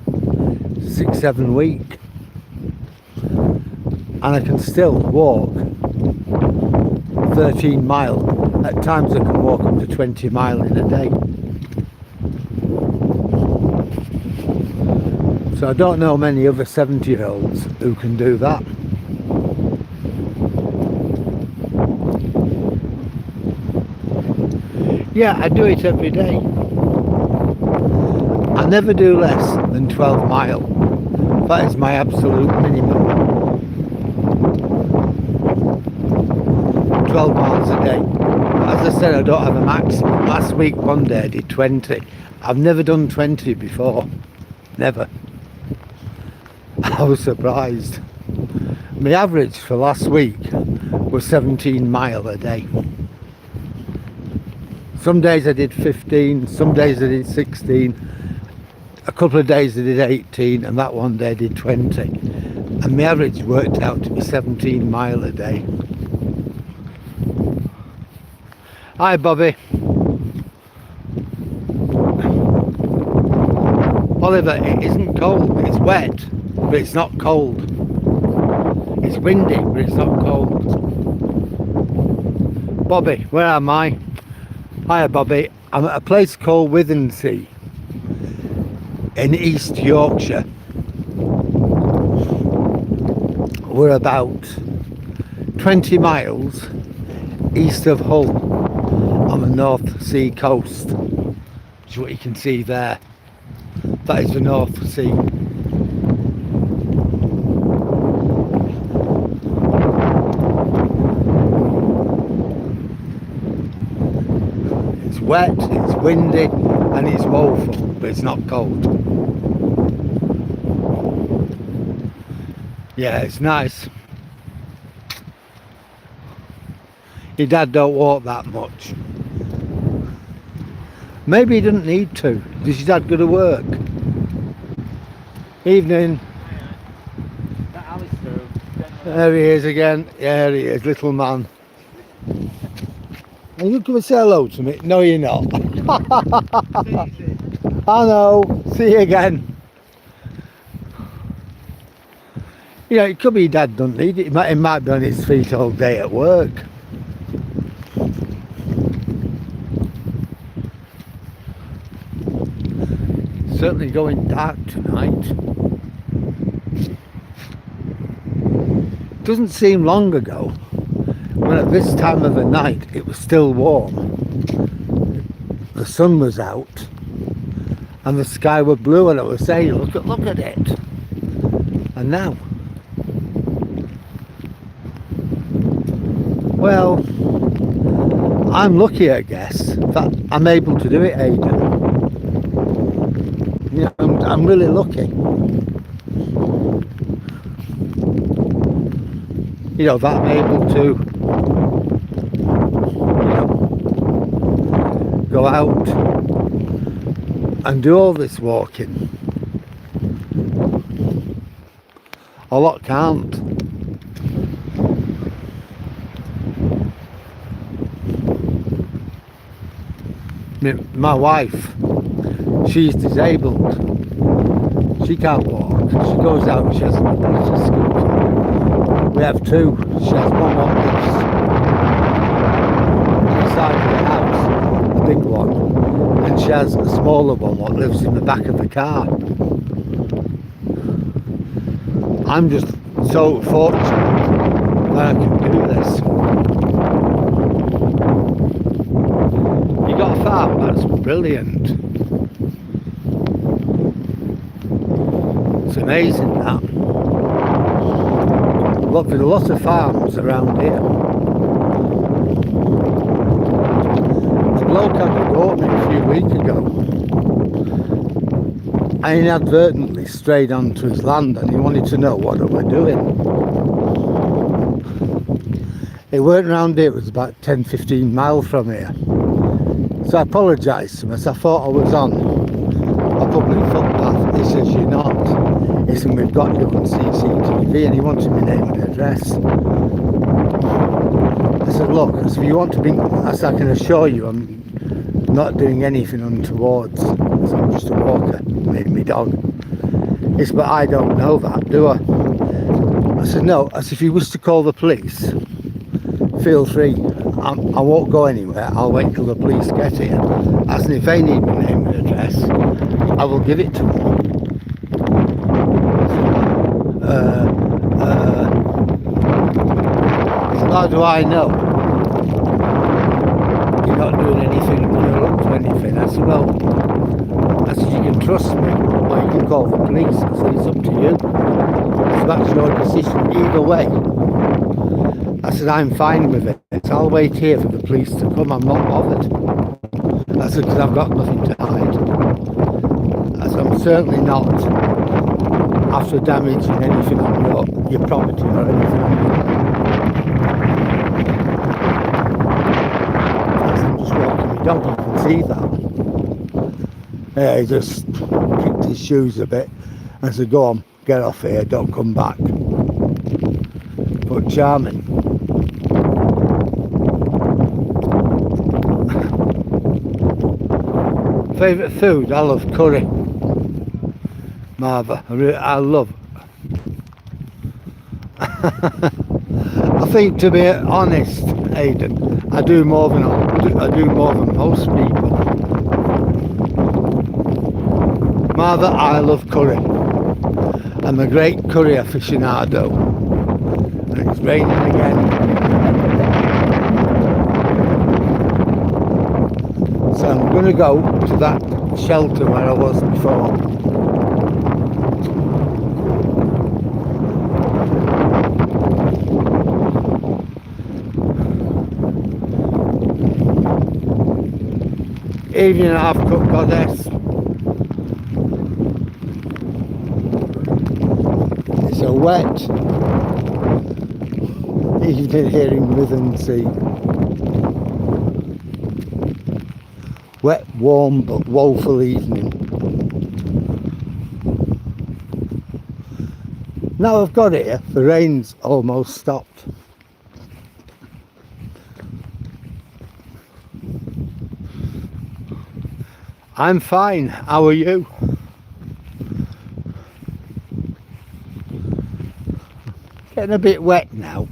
6-7 weeks. And I can still walk 13 miles. At times I can walk up to 20 miles in a day. So I don't know many other 70-year-olds who can do that. Yeah, I do it every day. I never do less than 12 miles. That is my absolute minimum. 12 miles a day. As I said, I don't have a maximum. Last week, one day I did 20. I've never done 20 before. Never. I was surprised. My average for last week was 17 miles a day. Some days I did 15, some days I did 16, a couple of days I did 18, and that one day I did 20. And my average worked out to be 17 miles a day. Hi, Bobby. Oliver, it isn't cold, it's wet, but it's not cold. It's windy, but it's not cold. Bobby, where am I? Hiya, Bobby. I'm at a place called Withernsea in East Yorkshire. We're about 20 miles east of Hull on the North Sea coast, which is what you can see there. That is the North Sea. It's wet, it's windy, and it's woeful, but it's not cold. Yeah, it's nice. Your dad don't walk that much. Maybe he doesn't need to. Does your dad go to work? Evening. There he is again. Yeah, there he is, little man. Are you going to say hello to me? No, you're not. I know. See you again. You know, it could be your dad doesn't need it. He might be on his feet all day at work. Certainly going dark tonight. Doesn't seem long ago when at this time of the night it was still warm. The sun was out and the sky was blue, and I was saying, look at it. And now, well, I'm lucky, I guess, that I'm able to do it, Aidan. You know, I'm really lucky. You know, that I'm able to, you know, go out and do all this walking. A lot can't. my wife, she's disabled. She can't walk. She goes out, she has a mobility scooter. We have two. She has one what lives inside of the house, a big one, and she has a smaller one what lives in the back of the car. I'm just so fortunate that I can do this. You got a farm, that's brilliant. It's amazing that. Look, there's a lot of farms around here. A bloke had a go at me a few weeks ago. I inadvertently strayed onto his land and he wanted to know what I were doing. It weren't round here, it was about 10-15 miles from here. So I apologised to him as I thought I was on a public footpath. He says, "You're not." He said, "We've got you on CCTV," and he wanted my name and address. I said, "Look," I said, "if you want to be," I said, "I can assure you I'm not doing anything untoward. So I'm just a walker, my dog." He said, "But I don't know that, do I?" I said, "No." I said, "If you wish to call the police, feel free. I won't go anywhere. I'll wait till the police get here." I said, "If they need my name and address, I will give it to them." So how do I know you're not doing anything, you're up to anything? I said, "Well," I said, "you can trust me, or you can call the police." I said, "It's up to you. So that's your decision. Either way," I said, "I'm fine with it. I'll wait here for the police to come. I'm not bothered." I said, "Because I've got nothing to hide." I said, "I'm certainly not after damaging anything on your property or anything on your." I said, "I'm just walking my dog, you can see that." Yeah, he just kicked his shoes a bit. I said, "Go on, get off here, don't come back." But charming. Favourite food? I love curry. Martha, I love. I think, to be honest, Aidan, I do more than most people. Martha, I love curry. I'm a great curry aficionado. And it's raining again. So I'm going to go to that shelter where I was before. Evening half-cooked goddess. It's a wet evening here in Withernsea. Wet, warm, but woeful evening. Now I've got here, the rain's almost stopped. I'm fine, how are you? Getting a bit wet now.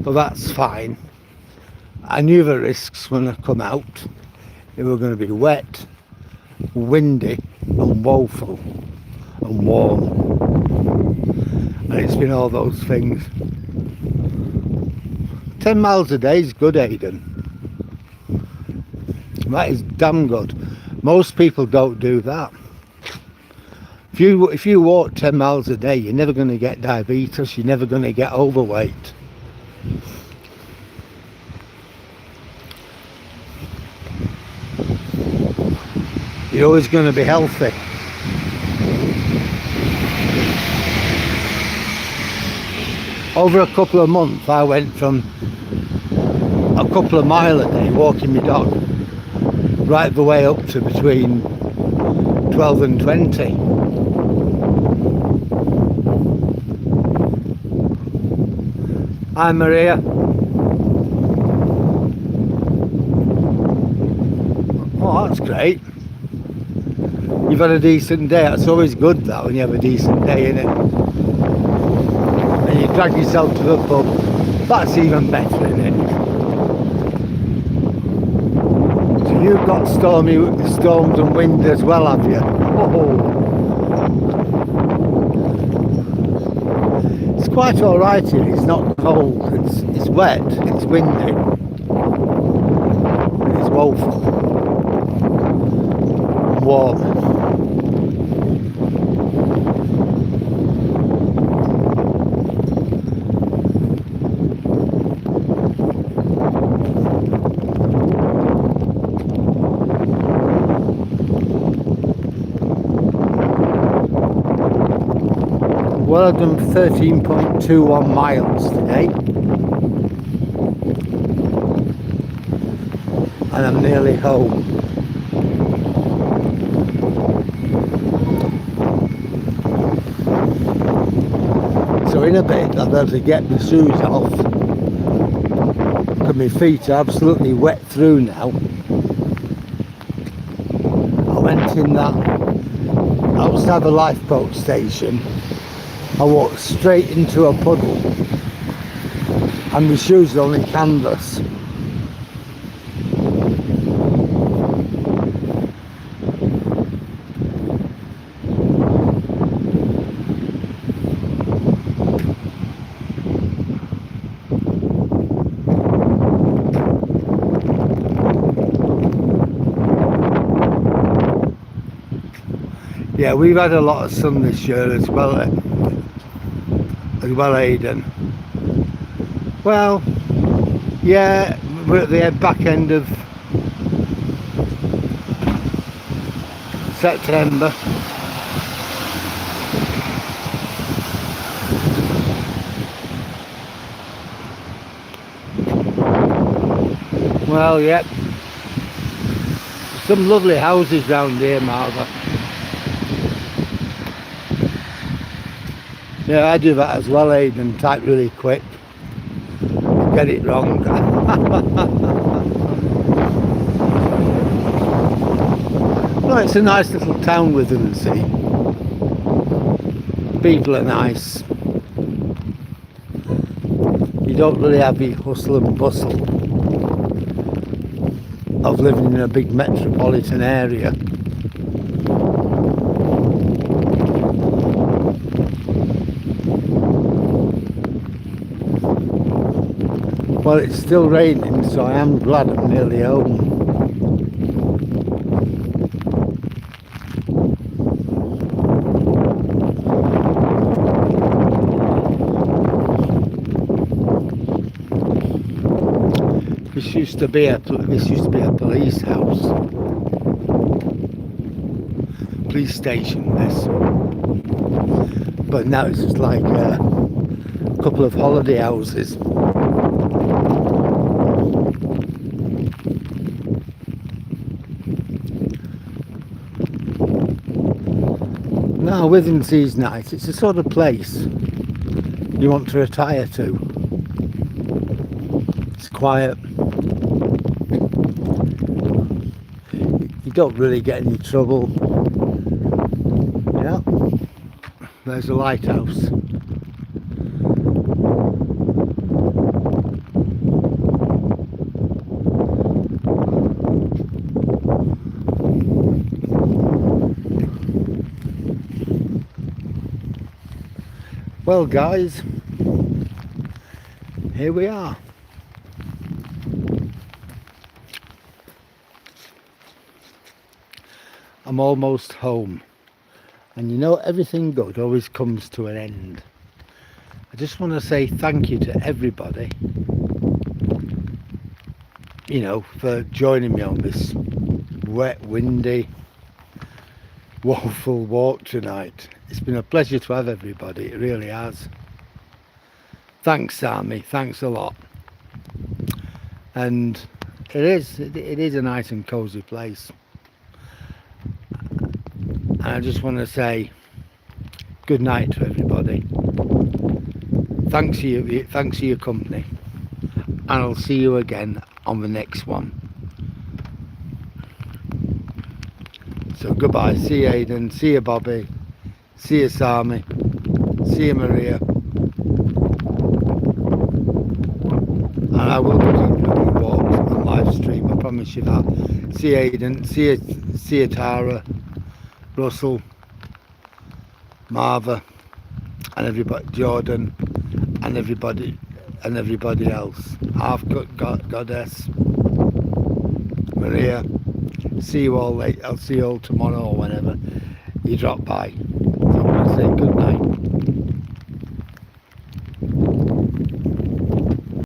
But that's fine. I knew the risks when I come out. It were going to be wet, windy and woeful and warm. And it's been all those things. 10 miles a day is good, Aidan. That is damn good. Most people don't do that. If you walk 10 miles a day, you're never going to get diabetes, you're never going to get overweight. You're always going to be healthy. Over a couple of months I went from a couple of miles a day walking my dog right the way up to between 12 and 20. Hi Maria. great. You've had a decent day. That's always good, that, when you have a decent day, innit? And you drag yourself to the pub. That's even better, innit? So you've got storms and wind as well, have you? Oh. It's quite alright here. It's not cold. It's wet. It's windy. It's woeful. Warm. Well, I've done 13.21 miles today, and I'm nearly home. So in a bit I'll be able to get my shoes off, because my feet are absolutely wet through now. I went in that outside the lifeboat station. I walked straight into a puddle, and my shoes are only canvas. Yeah, we've had a lot of sun this year as well, Aidan. Well, yeah, we're at the back end of September. Well, yep. Some lovely houses round here, Martha. Yeah, I do that as well, Aidan. Type really quick. Get it wrong. Well, it's a nice little town, Withernsea. People are nice. You don't really have the hustle and bustle of living in a big metropolitan area. Well, it's still raining, so I am glad I'm nearly home. This used to be a police house, police station. This, but now it's just like a couple of holiday houses. Now, Withernsea nice. It's the sort of place you want to retire to. It's quiet. You don't really get any trouble. Yeah, there's a lighthouse. Well, guys, here we are. I'm almost home, and you know, everything good always comes to an end. I just want to say thank you to everybody, you know, for joining me on this wet, windy, woeful walk tonight. It's been a pleasure to have everybody, it really has. Thanks, Sammy, thanks a lot. And it is a nice and cosy place. And I just want to say good night to everybody. Thanks for your company, and I'll see you again on the next one. So goodbye. See you, Aidan. See you, Bobby. See you, Sami. See you, Maria. And I will be keeping up with walks on live stream, I promise you that. See you, Aidan. See you, Tara, Russell, Marva, and everybody, Jordan, and everybody else. Half Goddess, Maria. See you all late. I'll see you all tomorrow or whenever you drop by. So I'm going to say good night.